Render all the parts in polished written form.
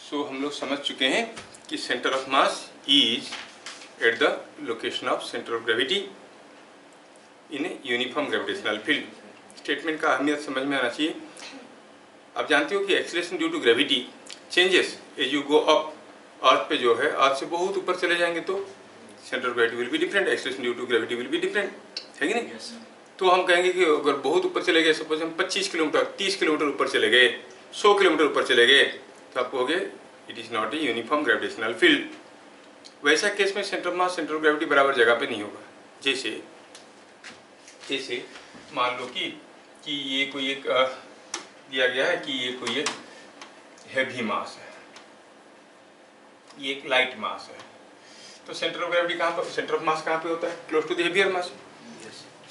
सो हम लोग समझ चुके हैं कि centre of mass is at the location of centre of gravity in a uniform gravitational field. Statement का अहमियत समझ में आना चाहिए। आप जानते हो कि acceleration due to gravity changes as you go up. Earth पे जो है, अर्थ से बहुत ऊपर चले जाएंगे तो centre of gravity will be different, acceleration due to gravity will be different, है कि नहीं? तो हम कहेंगे कि अगर बहुत ऊपर चले गए, सपोज हम 25 किलोमीटर 30 किलोमीटर ऊपर चले गए, 100 किलोमीटर ऊपर चले गए, तो आप कहोगे it is not a uniform gravitational field. वैसा केस में centre of mass centre of gravity बराबर जगह पे नहीं होगा। जैसे मान लो कि ये कोई एक दिया गया है कि ये कोई एक हैवी मास है, ये एक लाइट मास है, तो सेंटर ऑफ ग्रेविटी कहाँ पर, सेंटर ऑफ मास कहाँ पे होता है? Close to the heavier mass.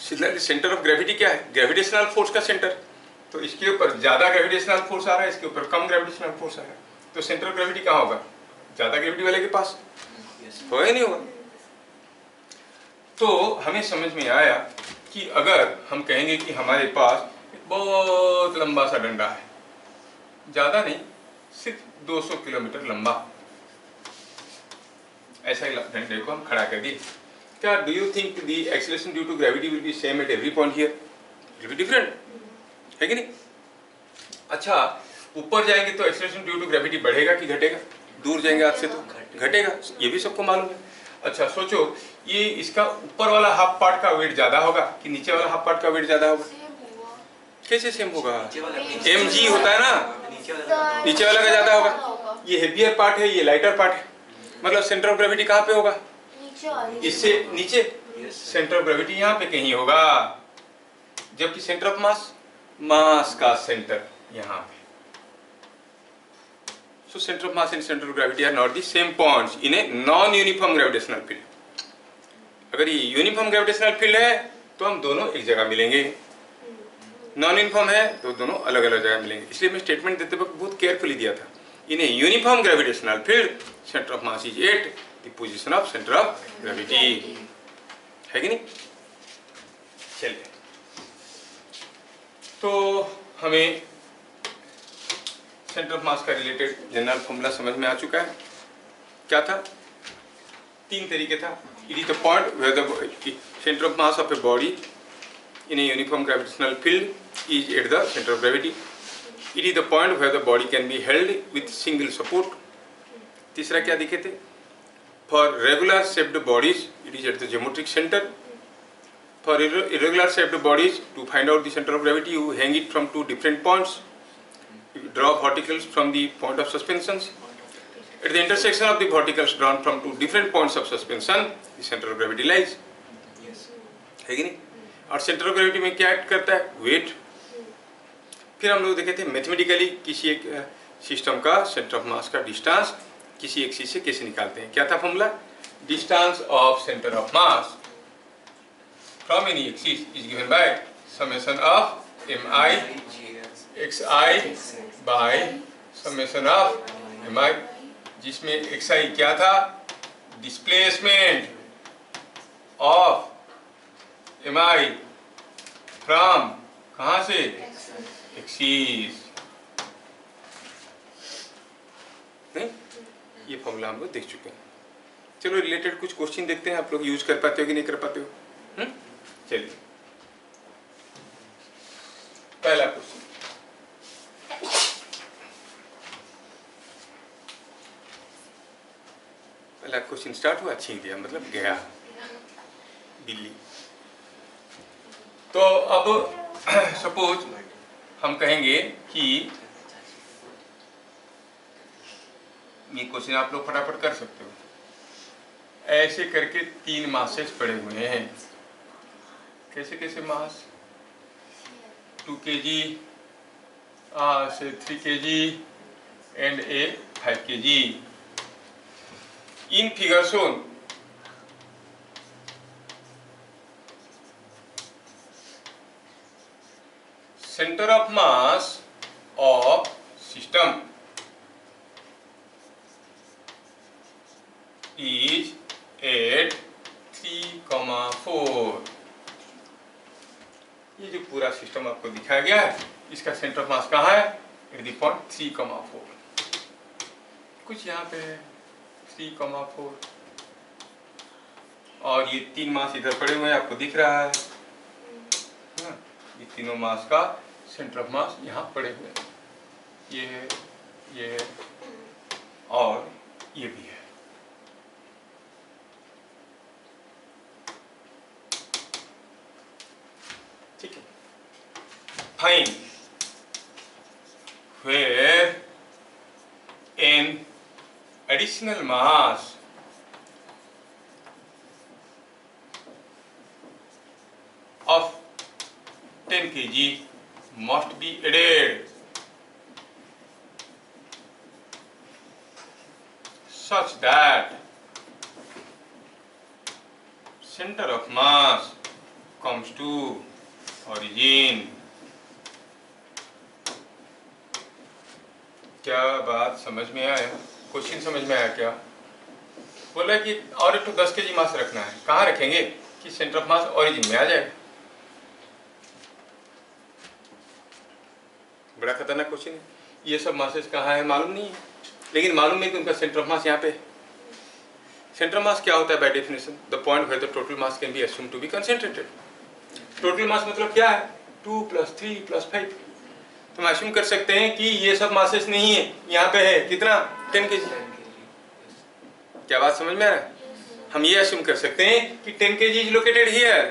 Centre of gravity क्या है? ग्रेविटेशनल फोर्स का सेंटर। तो इसके ऊपर ज्यादा ग्रेविटेशनल फोर्स आ रहा है, इसके ऊपर कम ग्रेविटेशनल फोर्स आ रहा है, तो सेंटर ऑफ ग्रेविटी कहाँ होगा? ज्यादा ग्रेविटी वाले के पास होगा या नहीं होगा? तो हमें समझ में आया कि अगर हम कहेंगे कि हमारे पास एक बहुत लंबा सा डंडा है, ज्यादा नहीं, सिर्फ 200 किलोमीटर लंबा, ऐसा ही डंडे को हम खड़ा कर दिए, क्या do you think the acceleration due to gravity will be same at every point here? It will be different, है कि नहीं? अच्छा, ऊपर जाएंगे तो एक्सीलरेशन ड्यू टू ग्रेविटी बढ़ेगा कि घटेगा? दूर जाएंगे आपसे तो घटेगा, ये भी सबको मालूम है। अच्छा सोचो, ये इसका ऊपर वाला हाफ पार्ट का वेट ज्यादा होगा कि नीचे वाला हाफ पार्ट का वेट ज्यादा होगा? कैसे सेम होगा? mg होता है ना, नीचे वाला का ज्यादा होगा। ये हेवियर पार्ट है, ये लाइटर पार्ट है, मतलब सेंटर ऑफ ग्रेविटी कहाँ पे होगा? इससे नीचे। सेंटर ऑफ ग्रेविटी यहाँ पे कहीं होगा, जबकि सेंटर ऑफ मास, मास का सेंटर यहाँ पे। So center of mass and center of gravity are not the same points in a non-uniform gravitational field. अगर ये यूनिफॉर्म ग्रेविटेशनल फील्ड है तो हम दोनों एक जगह मिलेंगे, नॉन यूनिफॉर्म है तो दोनों अलग अलग जगह मिलेंगे। इसलिए मैं स्टेटमेंट देते वक्त बहुत केयरफुली दिया था। In a uniform gravitational field centre of mass is at the position of centre of gravity, है कि नहीं? चलिए, तो हमें सेंटर ऑफ मास का रिलेटेड जनरल फॉर्मूला समझ में आ चुका है। क्या था? 3 तरीके था। It is the point where the centre of mass of a body in a uniform gravitational field is at the centre of gravity. It is the point where the body can be held with single support. तीसरा क्या दिखे थे? For regular shaped bodies it is at the geometric centre. For irregular shaped bodies, to find out the center of gravity, you hang it from 2 different points. You draw verticals from the point of suspensions. At the intersection of the verticals drawn from 2 different points of suspension, the center of gravity lies. है कि नहीं? और centre of gravity में क्या act करता है? Wait. फिर हम लोग देखे थे मैथमेटिकली किसी एक सिस्टम का सेंटर ऑफ मास का डिस्टेंस किसी एक चीज से कैसे निकालते हैं। क्या था formula? Distance of centre of mass from any axis is given by summation of mi xi by summation of mi, जिसमें xi क्या था? डिस्प्लेसमेंट ऑफ mi फ्रॉम कहाँ से? एक्सिस। नहीं, ये फॉर्मूला हम लोग देख चुके हैं। चलो रिलेटेड कुछ क्वेश्चन देखते हैं, आप लोग यूज कर पाते हो कि नहीं कर पाते हो। चलिए, पहला क्वेश्चन, पहला क्वेश्चन स्टार्ट हुआ, छीन दिया, मतलब गया दिल्ली। तो अब सपोज हम कहेंगे कि ये क्वेश्चन आप लोग फटाफट कर सकते हो। ऐसे करके 3 मासेस पड़े हुए हैं। कैसे कैसे मास? 2 kg से 3 kg and a 5 kg. In figure shown, center of mass of system is at 3,4. ये जो पूरा सिस्टम आपको दिखाया गया है, इसका सेंटर ऑफ मास कहाँ है? At the point 3,4। कुछ यहाँ पे है 3,4 और ये 3 मास इधर पड़े हुए हैं, आपको दिख रहा है ना? ये तीनों मास का सेंटर ऑफ मास यहाँ पड़े हुए हैं, ये है और ये भी है। ठीक है, fine where an additional mass of 10 kg must be added such that center of mass comes to origin। क्या बात समझ में आया? क्वेश्चन समझ में आया क्या? बोला कि और एक तो 10 kg मास रखना है, कहाँ रखेंगे कि सेंटर ऑफ मास ओरिजिन में आ जाएगा। बड़ा खतरनाक क्वेश्चन है। ये सब मासेस कहाँ है मालूम नहीं है, लेकिन मालूम है कि उनका सेंटर ऑफ मास यहाँ पे। सेंटर मास क्या होता है by definition? The point where the total mass can be assumed to be concentrated. Total mass मतलब क्या है? 2 + 3 + 5। तो हम अस्यूम कर सकते हैं कि ये सब मासेस नहीं है, यहाँ पे है कितना 10 kg। क्या बात समझ में आ रहा है? हम ये अस्यूम कर सकते हैं कि 10 kg इज लोकेटेड हियर,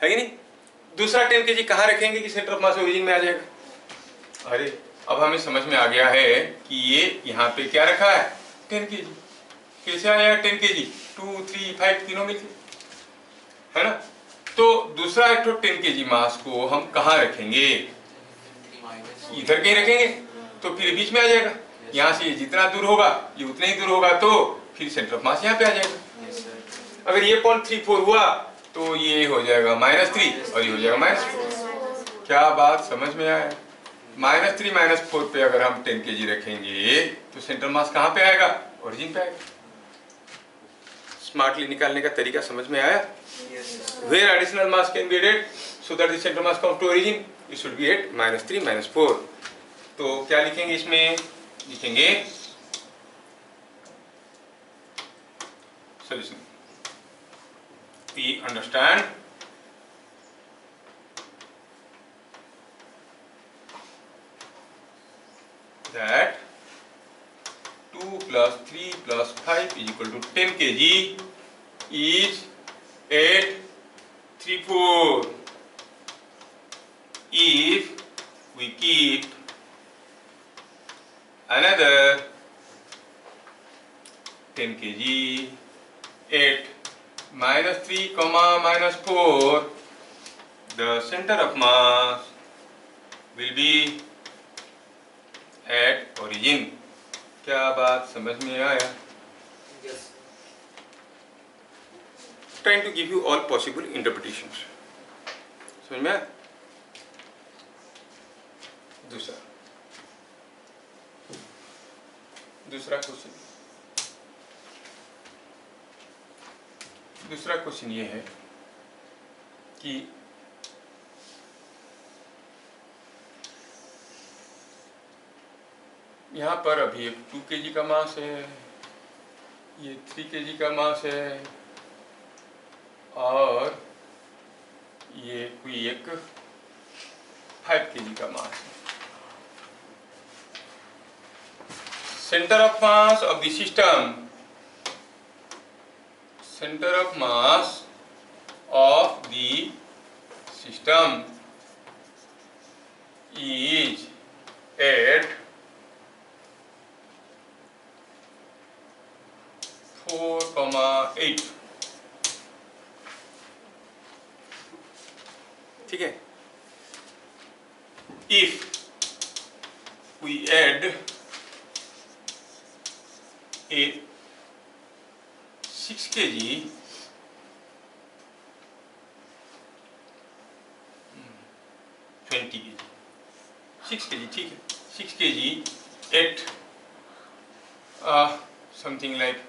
है कि नहीं? दूसरा 10 kg कहाँ रखेंगे कि सेंटर ऑफ मास ओरिजिन में आ जाएगा? अरे अब हमें समझ में आ गया है कि ये यहाँ पे क्या रखा है 10 kg। कैसे आया 10 kg? 2, 3, 5 तीनों मिलके, है ना? तो दूसरा एक तो 10 kg मास को हम कहाँ रखेंगे? इधर कहीं रखेंगे तो फिर बीच में आ जाएगा। यहाँ से जितना दूर होगा ये उतना ही दूर होगा, तो फिर सेंटर ऑफ मास यहाँ पे आ जाएगा। अगर ये पॉइंट 3,4 हुआ तो ये हो जाएगा -3 और ये हो जाएगा -4। क्या बात समझ में आया? -3 -4 पे अगर हम 10 kg रखेंगे तो सेंटर मास कहाँ पे आएगा? ओरिजिन पे आएगा। स्मार्टली निकालने का तरीका समझ में आया? Where additional mass can be added so that the center mass comes to origin, it should be at -3 -4। तो क्या लिखेंगे इसमें? लिखेंगे solution। We understand that 2 + 3 + 5 is equal to 10 kg is at 3,4 if we keep another 10 kg at -3, -4, the center of mass will be at origin। क्या बात समझ में आया? Yes। Trying to give you all possible interpretations। समझ में आया? दूसरा question ये है कि यहाँ पर अभी एक 2 kg का मास है, ये 3 kg का मास है और ये कोई एक 5 kg का मास है। Center of mass of the system, center of mass of the system is at 4,8। ठीक है? If we add a 6 kg 20 kg 6 kg, ठीक है, 6 kg at something like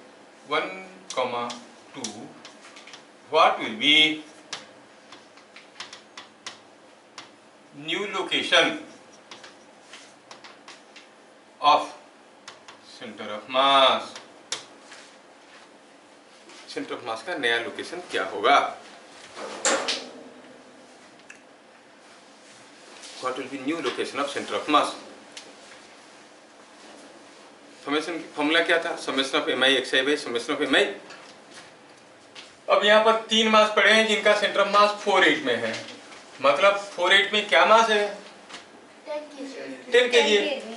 1,2, what will be new location of centre of mass, centre of मास का नया location क्या होगा? What will be new location of center of mass? Summation formula क्या था? Summation of M I X I by summation of M I. अब यहाँ पर 3 मास पड़े हैं जिनका सेंटर ऑफ मास 4-8 में है, मतलब 4-8 में क्या मास है? 10 kg है।